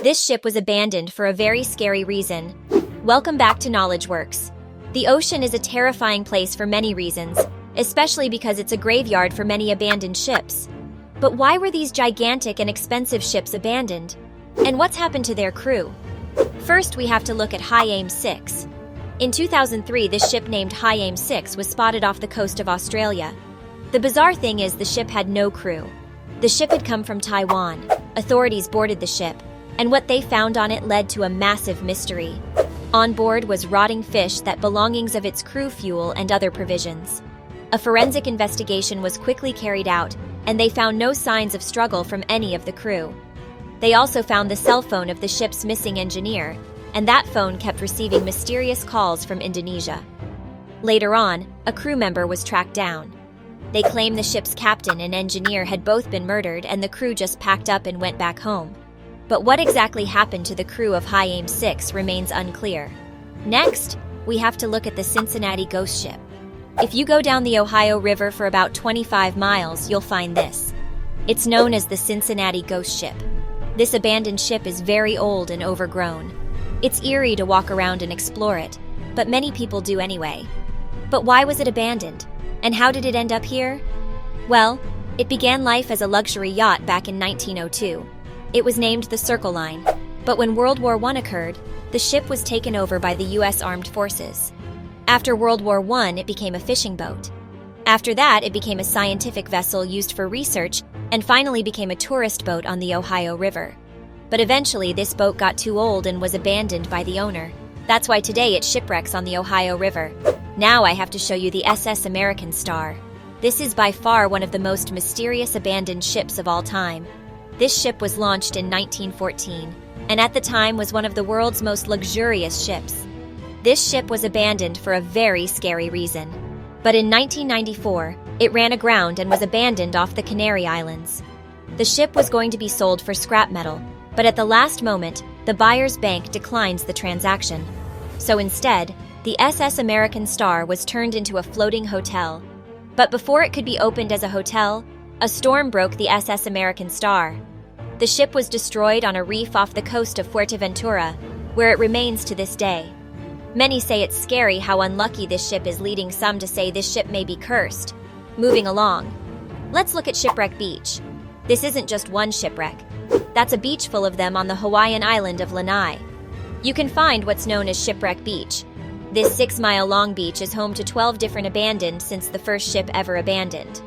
This ship was abandoned for a very scary reason. Welcome back to KnowledgeWorks. The ocean is a terrifying place for many reasons, especially because it's a graveyard for many abandoned ships. But why were these gigantic and expensive ships abandoned? And what's happened to their crew? First, we have to look at High Aim 6. In 2003, this ship named High Aim 6 was spotted off the coast of Australia. The bizarre thing is the ship had no crew. The ship had come from Taiwan. Authorities boarded the ship, and what they found on it led to a massive mystery. On board was rotting fish that belongings of its crew fuel and other provisions. A forensic investigation was quickly carried out, and they found no signs of struggle from any of the crew. They also found the cell phone of the ship's missing engineer, and that phone kept receiving mysterious calls from Indonesia. Later on, a crew member was tracked down. They claim the ship's captain and engineer had both been murdered and the crew just packed up and went back home. But what exactly happened to the crew of High Aim 6 remains unclear. Next, we have to look at the Cincinnati ghost ship. If you go down the Ohio River for about 25 miles, you'll find this. It's known as the Cincinnati ghost ship. This abandoned ship is very old and overgrown. It's eerie to walk around and explore it, but many people do anyway. But why was it abandoned? And how did it end up here? Well, it began life as a luxury yacht back in 1902. It was named the Circle Line, but when World War I occurred, the ship was taken over by the U.S. Armed Forces. After World War I, it became a fishing boat. After that, it became a scientific vessel used for research and finally became a tourist boat on the Ohio River. But eventually, this boat got too old and was abandoned by the owner. That's why today it shipwrecks on the Ohio River. Now I have to show you the SS American Star. This is by far one of the most mysterious abandoned ships of all time. This ship was launched in 1914, and at the time was one of the world's most luxurious ships. This ship was abandoned for a very scary reason. But in 1994, it ran aground and was abandoned off the Canary Islands. The ship was going to be sold for scrap metal, but at the last moment, the buyer's bank declines the transaction. So instead, the SS American Star was turned into a floating hotel. But before it could be opened as a hotel, a storm broke the SS American Star. The ship was destroyed on a reef off the coast of Fuerteventura, where it remains to this day. Many say it's scary how unlucky this ship is, leading some to say this ship may be cursed. Moving along, let's look at Shipwreck Beach. This isn't just one shipwreck. That's a beach full of them on the Hawaiian island of Lanai. You can find what's known as Shipwreck Beach. This 6-mile-long beach is home to 12 different abandoned since the first ship ever abandoned.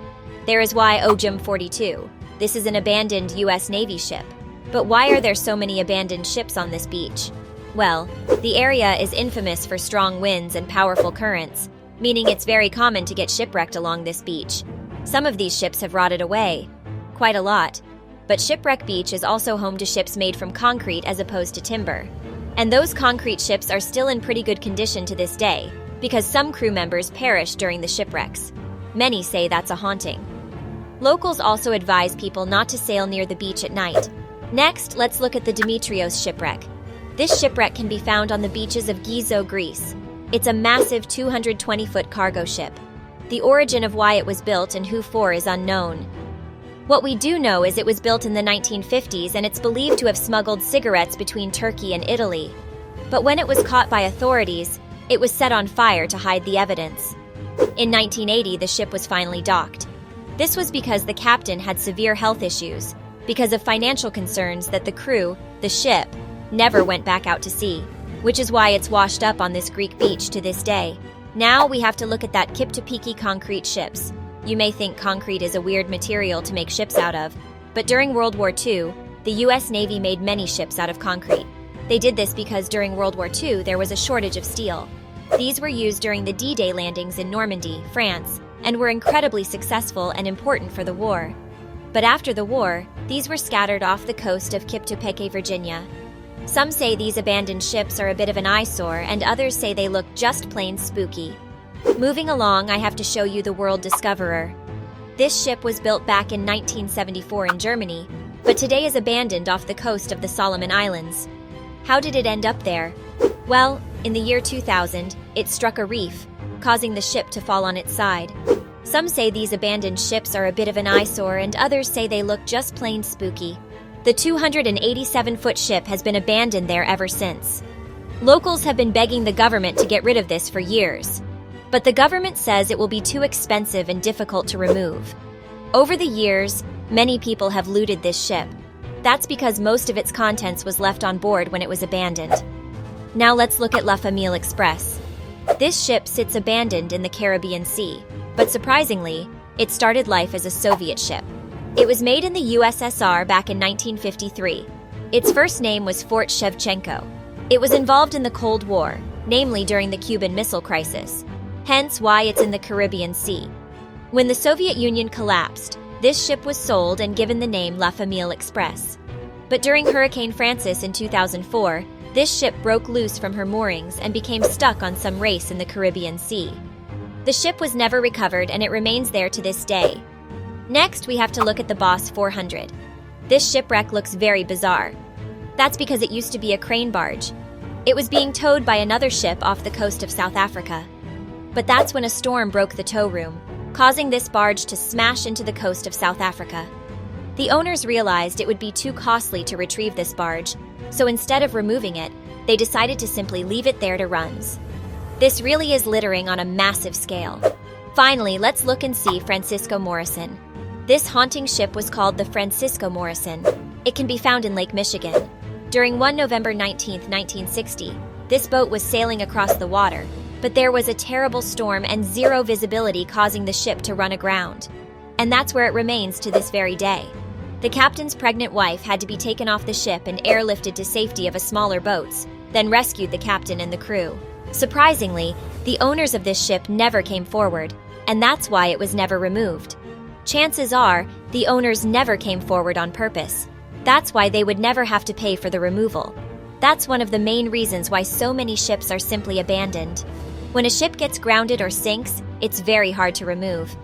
There is Ojum 42. This is an abandoned U.S. Navy ship. But why are there so many abandoned ships on this beach? Well, the area is infamous for strong winds and powerful currents, meaning it's very common to get shipwrecked along this beach. Some of these ships have rotted away. Quite a lot. But Shipwreck Beach is also home to ships made from concrete as opposed to timber. And those concrete ships are still in pretty good condition to this day, because some crew members perished during the shipwrecks. Many say that's a haunting. Locals also advise people not to sail near the beach at night. Next, let's look at the Demetrios shipwreck. This shipwreck can be found on the beaches of Gizo, Greece. It's a massive 220-foot cargo ship. The origin of why it was built and who for is unknown. What we do know is it was built in the 1950s and it's believed to have smuggled cigarettes between Turkey and Italy. But when it was caught by authorities, it was set on fire to hide the evidence. In 1980, the ship was finally docked. This was because the captain had severe health issues, because of financial concerns that the crew, the ship, never went back out to sea, which is why it's washed up on this Greek beach to this day. Now we have to look at that Kiptopeki concrete ships. You may think concrete is a weird material to make ships out of, but during World War II, the U.S. Navy made many ships out of concrete. They did this because during World War II there was a shortage of steel. These were used during the D-Day landings in Normandy, France, and were incredibly successful and important for the war. But after the war, these were scattered off the coast of Kiptopeki, Virginia. Some say these abandoned ships are a bit of an eyesore, and others say they look just plain spooky. Moving along, I have to show you the World Discoverer. This ship was built back in 1974 in Germany, but today is abandoned off the coast of the Solomon Islands. How did it end up there? Well, in the year 2000, it struck a reef, causing the ship to fall on its side. Some say these abandoned ships are a bit of an eyesore, and others say they look just plain spooky. The 287-foot ship has been abandoned there ever since. Locals have been begging the government to get rid of this for years, but the government says it will be too expensive and difficult to remove. Over the years, many people have looted this ship. That's because most of its contents was left on board when it was abandoned. Now let's look at La Famille Express. This ship sits abandoned in the Caribbean Sea, but surprisingly, it started life as a Soviet ship. It was made in the USSR back in 1953. Its first name was Fort Shevchenko. It was involved in the Cold War, namely during the Cuban Missile Crisis, hence why it's in the Caribbean Sea. When the Soviet Union collapsed, this ship was sold and given the name La Famille Express. But during Hurricane Francis in 2004, this ship broke loose from her moorings and became stuck on some race in the Caribbean Sea. The ship was never recovered and it remains there to this day. Next, we have to look at the Boss 400. This shipwreck looks very bizarre. That's because it used to be a crane barge. It was being towed by another ship off the coast of South Africa. But that's when a storm broke the tow room, causing this barge to smash into the coast of South Africa. The owners realized it would be too costly to retrieve this barge, so instead of removing it, they decided to simply leave it there to runs. This really is littering on a massive scale. Finally, let's look and see Francisco Morrison. This haunting ship was called the Francisco Morrison. It can be found in Lake Michigan. During one November 19, 1960, this boat was sailing across the water, but there was a terrible storm and zero visibility causing the ship to run aground. And that's where it remains to this very day. The captain's pregnant wife had to be taken off the ship and airlifted to safety of a smaller boats, then rescued the captain and the crew. Surprisingly, the owners of this ship never came forward, and that's why it was never removed. Chances are, the owners never came forward on purpose. That's why they would never have to pay for the removal. That's one of the main reasons why so many ships are simply abandoned. When a ship gets grounded or sinks, it's very hard to remove.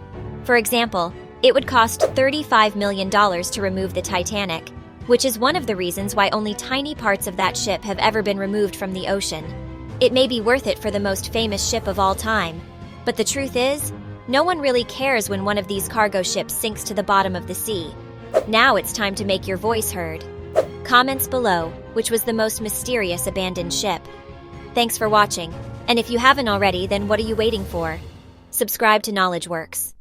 For example, it would cost $35 million to remove the Titanic, which is one of the reasons why only tiny parts of that ship have ever been removed from the ocean. It may be worth it for the most famous ship of all time, but the truth is, no one really cares when one of these cargo ships sinks to the bottom of the sea. Now it's time to make your voice heard. Comments below, which was the most mysterious abandoned ship. Thanks for watching, and if you haven't already, then what are you waiting for? Subscribe to KnowledgeWorks.